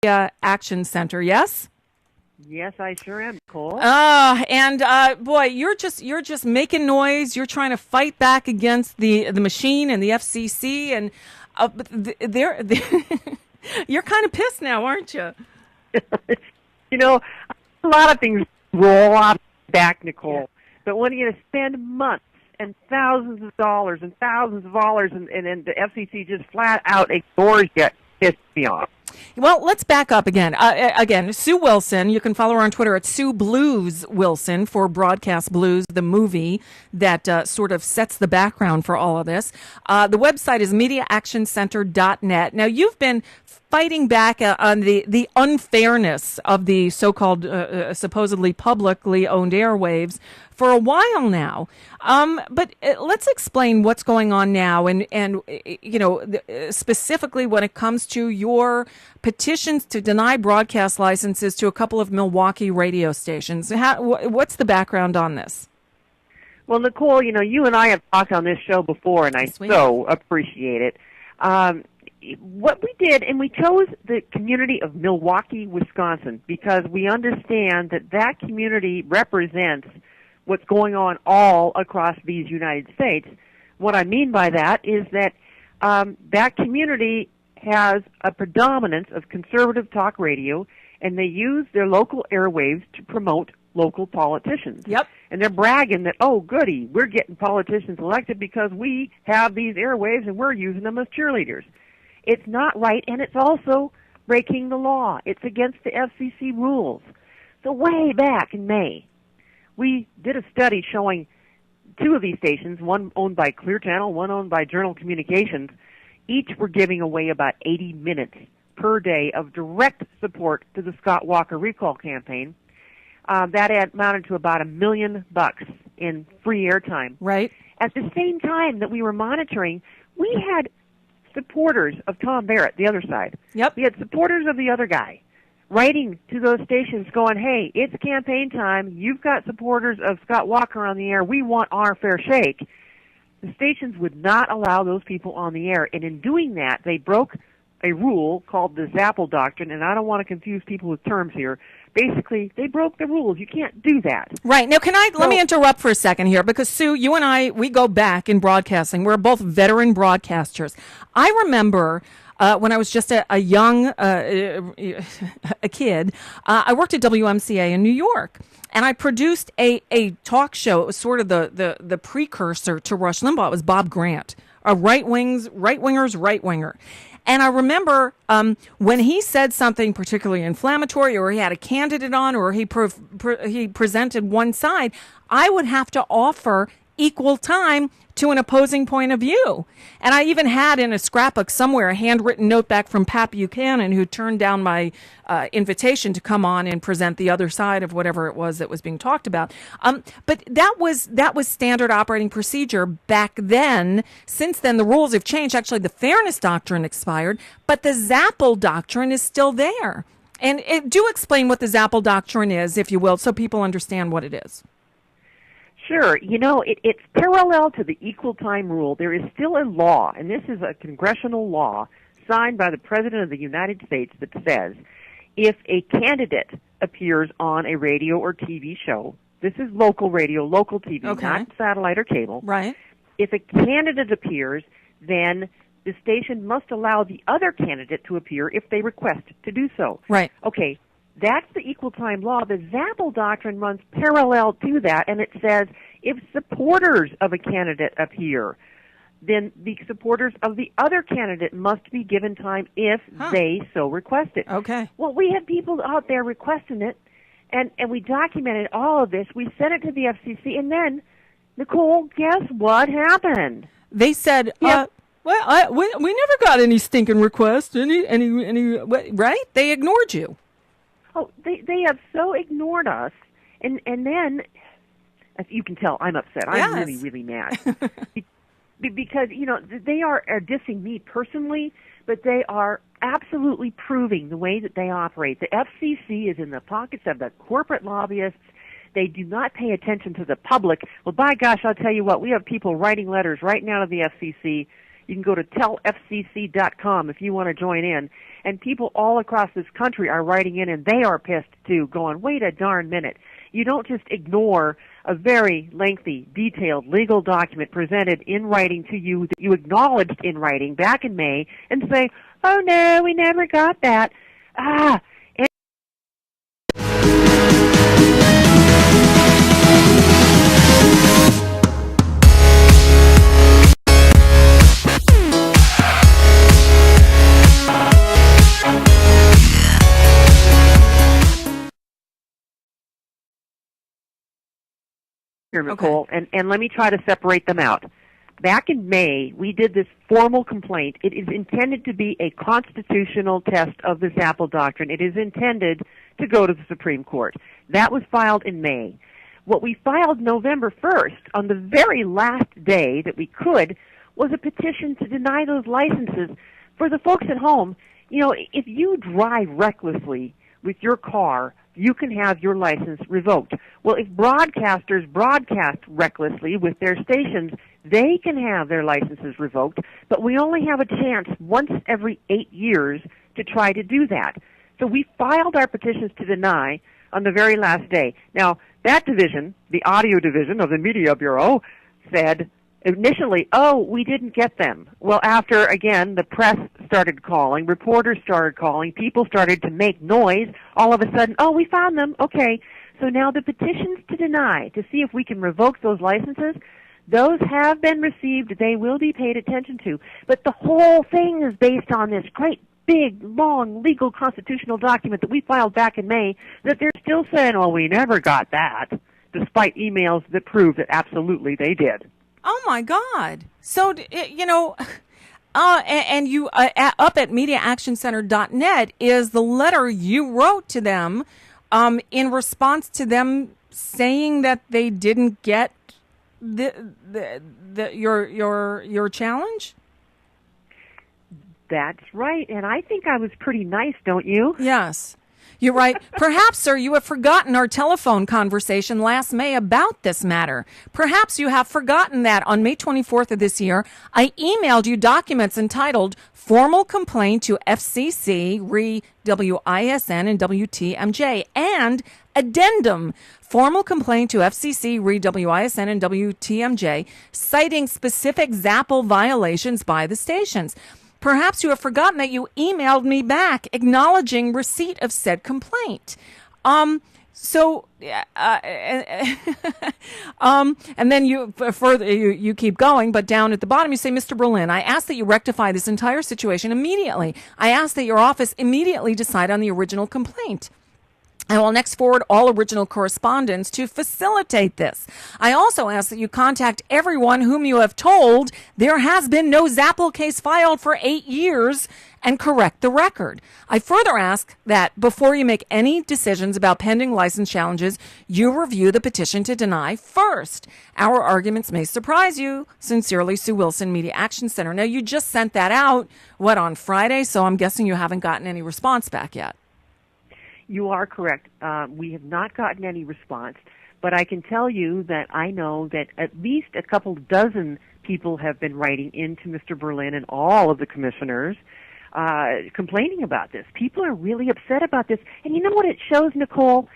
Action Center, yes? Yes, I sure am, Nicole. Boy, you're just making noise. You're trying to fight back against the machine and the FCC, and but you're kind of pissed now, aren't you? You know, a lot of things roll off back, Nicole. But when you're going to spend months and thousands of dollars and the FCC just flat out ignores you, it's me off. Well, let's back up again. Sue Wilson, you can follow her on Twitter at Sue Blues Wilson for Broadcast Blues, the movie that sort of sets the background for all of this. The website is MediaActionCenter.net. Now, you've been fighting back on the unfairness of the so-called supposedly publicly owned airwaves for a while now. But let's explain what's going on now and specifically when it comes to your petitions to deny broadcast licenses to a couple of Milwaukee radio stations. What's the background on this? Well, Nicole, you and I have talked on this show before, and I so appreciate it. What we did, and we chose the community of Milwaukee, Wisconsin, because we understand that community represents what's going on all across these United States. What I mean by that is that that community has a predominance of conservative talk radio, and they use their local airwaves to promote local politicians. Yep. And they're bragging that, oh, goody, we're getting politicians elected because we have these airwaves and we're using them as cheerleaders. It's not right, and it's also breaking the law. It's against the FCC rules. So way back in May, we did a study showing two of these stations, one owned by Clear Channel, one owned by Journal Communications. Each were giving away about 80 minutes per day of direct support to the Scott Walker recall campaign. That amounted to about $1 million in free airtime. Right. At the same time that we were monitoring, we had supporters of Tom Barrett, the other side. Yep. We had supporters of the other guy writing to those stations going, hey, it's campaign time. You've got supporters of Scott Walker on the air. We want our fair shake. The stations would not allow those people on the air. And in doing that, they broke a rule called the Zappel Doctrine, and I don't want to confuse people with terms here. Basically, they broke the rules. You can't do that. Right. Now, let me interrupt for a second here, because, Sue, you and I, we go back in broadcasting. We're both veteran broadcasters. I remember when I was just a young a kid, I worked at WMCA in New York, and I produced a talk show. It was sort of the precursor to Rush Limbaugh. It was Bob Grant, a right-winger's right winger. And I remember when he said something particularly inflammatory, or he had a candidate on, or he presented one side, I would have to offer equal time to an opposing point of view. And I even had in a scrapbook somewhere a handwritten note back from Pat Buchanan, who turned down my invitation to come on and present the other side of whatever it was that was being talked about. But that was standard operating procedure back then. Since then, the rules have changed. Actually, the Fairness Doctrine expired, but the Zappel Doctrine is still there. And do explain what the Zappel Doctrine is, if you will, so people understand what it is. Sure. It's parallel to the equal time rule. There is still a law, and this is a congressional law signed by the President of the United States that says if a candidate appears on a radio or TV show, this is local radio, local TV, not satellite or cable. Right. If a candidate appears, then the station must allow the other candidate to appear if they request to do so. Right. Okay. That's the equal time law. The Zappel Doctrine runs parallel to that, and it says if supporters of a candidate appear, then the supporters of the other candidate must be given time if they so request it. Okay. Well, we have people out there requesting it, and we documented all of this. We sent it to the FCC, and then, Nicole, guess what happened? They said, we never got any stinking requests, right? They ignored you. Oh, they have so ignored us, and then, as you can tell, I'm upset. I'm really, really mad. Because, they are dissing me personally, but they are absolutely proving the way that they operate. The FCC is in the pockets of the corporate lobbyists. They do not pay attention to the public. Well, by gosh, I'll tell you what, we have people writing letters right now to the FCC You can go to tellfcc.com if you want to join in. And people all across this country are writing in, and they are pissed too, going, wait a darn minute. You don't just ignore a very lengthy, detailed legal document presented in writing to you that you acknowledged in writing back in May and say, oh no, we never got that. Here, Nicole, and let me try to separate them out. Back in May, we did this formal complaint. It is intended to be a constitutional test of this Apple doctrine. It is intended to go to the Supreme Court. That was filed in May. What we filed November 1st, on the very last day that we could, was a petition to deny those licenses. For the folks at home, you know, if you drive recklessly with your car, you can have your license revoked. Well, if broadcasters broadcast recklessly with their stations, they can have their licenses revoked, but we only have a chance once every 8 years to try to do that. So we filed our petitions to deny on the very last day. Now, that division, the audio division of the Media Bureau, said initially, oh, we didn't get them. Well, after, again, the press started calling, reporters started calling, people started to make noise, all of a sudden, oh, we found them, okay. So now the petitions to deny, to see if we can revoke those licenses, those have been received. They will be paid attention to. But the whole thing is based on this great, big, long, legal constitutional document that we filed back in May that they're still saying, well, we never got that, despite emails that prove that absolutely they did. Oh, my God. So, you know, and you up at MediaActionCenter.net is the letter you wrote to them in response to them saying that they didn't get your challenge? That's right, and I think I was pretty nice, don't you? Yes. You're right. Perhaps, sir, you have forgotten our telephone conversation last May about this matter. Perhaps you have forgotten that on May 24th of this year, I emailed you documents entitled Formal Complaint to FCC, re WISN and WTMJ, and Addendum, Formal Complaint to FCC, re WISN and WTMJ, citing specific Zapple violations by the stations. Perhaps you have forgotten that you emailed me back acknowledging receipt of said complaint. And then you keep going, but down at the bottom you say, Mr. Berlin, I ask that you rectify this entire situation immediately. I ask that your office immediately decide on the original complaint. I will next forward all original correspondence to facilitate this. I also ask that you contact everyone whom you have told there has been no Zapple case filed for 8 years and correct the record. I further ask that before you make any decisions about pending license challenges, you review the petition to deny first. Our arguments may surprise you. Sincerely, Sue Wilson, Media Action Center. Now, you just sent that out, on Friday? So I'm guessing you haven't gotten any response back yet. You are correct. We have not gotten any response, but I can tell you that I know that at least a couple dozen people have been writing into Mr. Berlin and all of the commissioners complaining about this. People are really upset about this. And you know what it shows, Nicole?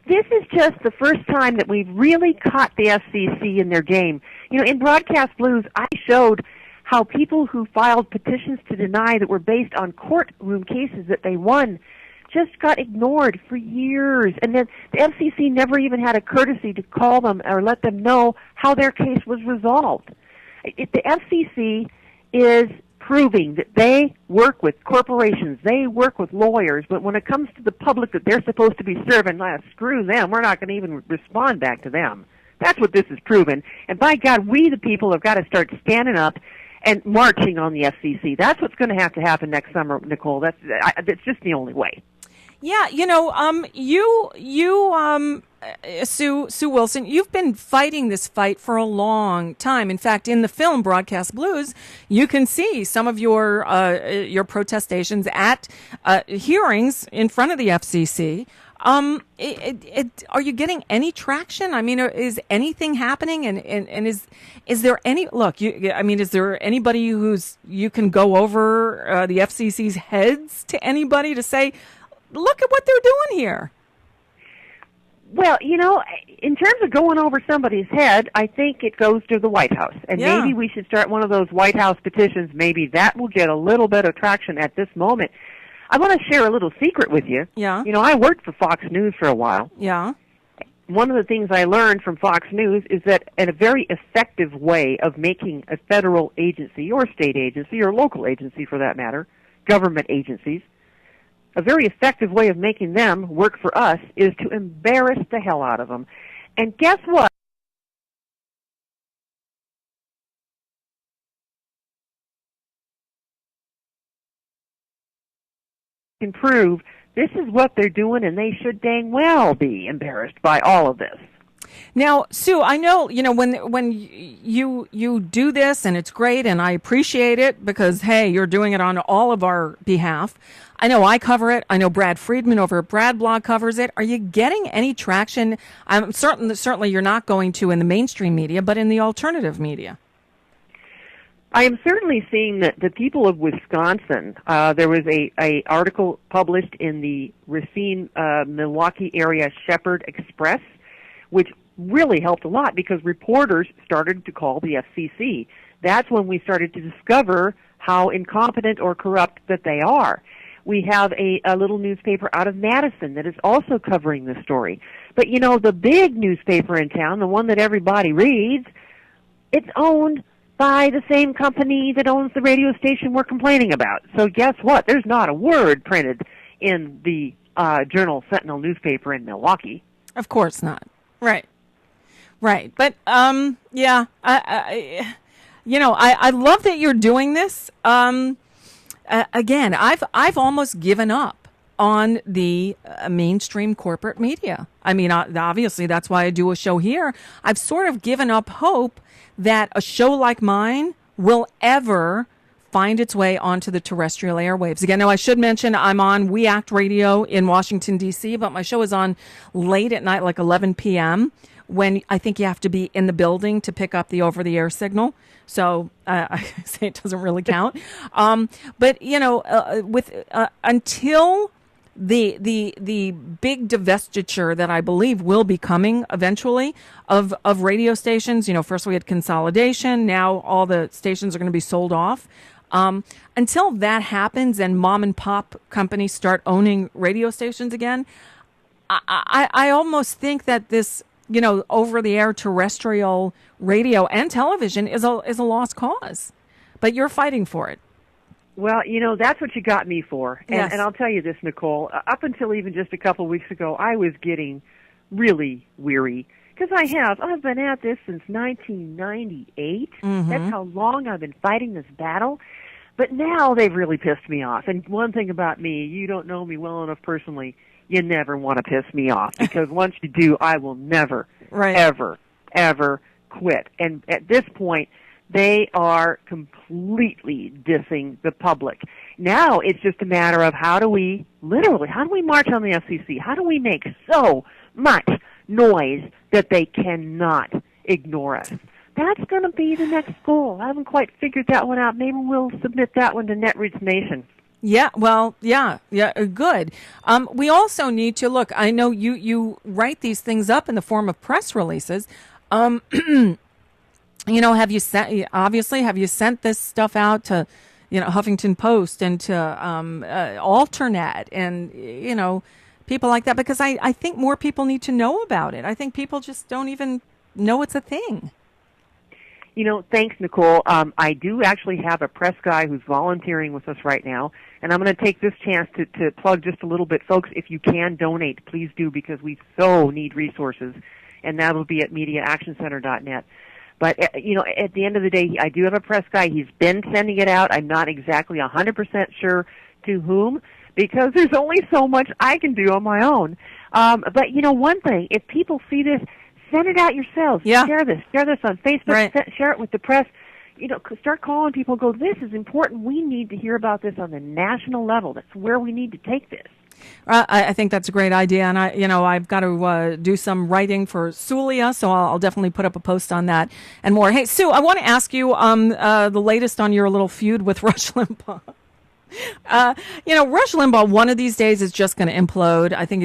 This is just the first time that we've really caught the FCC in their game. You know, in Broadcast Blues, I showed how people who filed petitions to deny that were based on courtroom cases that they won just got ignored for years, and then the FCC never even had a courtesy to call them or let them know how their case was resolved. The FCC is proving that they work with corporations, they work with lawyers, but when it comes to the public that they're supposed to be serving, screw them, we're not going to even respond back to them. That's what this is proven, and by God, we the people have got to start standing up and marching on the FCC. That's what's going to happen next summer, Nicole. That's just the only way. Yeah, you know, Sue Wilson, you've been fighting this fight for a long time. In fact, in the film Broadcast Blues, you can see some of your protestations at hearings in front of the FCC. Are you getting any traction? I mean, is anything happening? And is there any look? I mean, is there anybody who's you can go over the FCC's heads to anybody to say, look at what they're doing here? Well, in terms of going over somebody's head, I think it goes to the White House. And maybe we should start one of those White House petitions. Maybe that will get a little bit of traction at this moment. I want to share a little secret with you. Yeah. I worked for Fox News for a while. Yeah. One of the things I learned from Fox News is that a very effective way of making a federal agency or state agency or local agency for that matter, government agencies, a very effective way of making them work for us is to embarrass the hell out of them. And guess what? Can prove this is what they're doing, and they should dang well be embarrassed by all of this. Now, Sue, I know, when you do this, and it's great, and I appreciate it because, hey, you're doing it on all of our behalf. I know I cover it. I know Brad Friedman over at Brad Blog covers it. Are you getting any traction? I'm certainly you're not going to in the mainstream media, but in the alternative media. I am certainly seeing that the people of Wisconsin, there was a article published in the Racine, Milwaukee area Shepherd Express, which really helped a lot because reporters started to call the FCC. That's when we started to discover how incompetent or corrupt that they are. We have a little newspaper out of Madison that is also covering this story. But, the big newspaper in town, the one that everybody reads, it's owned by the same company that owns the radio station we're complaining about. So guess what? There's not a word printed in the Journal Sentinel newspaper in Milwaukee. Of course not. Right. But, yeah, I love that you're doing this. Again, I've almost given up on the mainstream corporate media. I mean, obviously, that's why I do a show here. I've sort of given up hope that a show like mine will ever find its way onto the terrestrial airwaves. Again, now I should mention I'm on We Act Radio in Washington, D.C., but my show is on late at night, like 11 p.m., when I think you have to be in the building to pick up the over-the-air signal. So I say it doesn't really count. But, until the big divestiture that I believe will be coming eventually of radio stations, first we had consolidation, now all the stations are going to be sold off. Until that happens and mom and pop companies start owning radio stations again, I almost think that this, over-the-air terrestrial radio and television is a lost cause. But you're fighting for it. Well, that's what you got me for. And, Yes. and I'll tell you this, Nicole, up until even just a couple of weeks ago, I was getting really weary. Because I've been at this since 1998. Mm-hmm. That's how long I've been fighting this battle. But now they've really pissed me off. And one thing about me, you don't know me well enough personally, you never want to piss me off. Because once you do, I will never, ever quit. And at this point, they are completely dissing the public. Now it's just a matter of how do we march on the FCC? How do we make so much noise that they cannot ignore us? That's going to be the next goal. I haven't quite figured that one out. Maybe we'll submit that one to Netroots Nation. Yeah, well, yeah, good. We also need to look. I know you write these things up in the form of press releases. Have you sent this stuff out to, Huffington Post and to Alternet and people like that? Because I think more people need to know about it. I think people just don't even know it's a thing. Thanks, Nicole. I do actually have a press guy who's volunteering with us right now, and I'm going to take this chance to plug just a little bit. Folks, if you can donate, please do, because we so need resources, and that will be at MediaActionCenter.net. But, at the end of the day, I do have a press guy. He's been sending it out. I'm not exactly 100% sure to whom, because there's only so much I can do on my own. But, one thing, if people see this, send it out yourselves. Yeah. Share this on Facebook. Right. Share it with the press. Start calling people. Go, this is important. We need to hear about this on the national level. That's where we need to take this. I think that's a great idea, and I've got to do some writing for Sulia, so I'll definitely put up a post on that and more. Hey, Sue, I want to ask you the latest on your little feud with Rush Limbaugh. Rush Limbaugh, one of these days is just going to implode. I think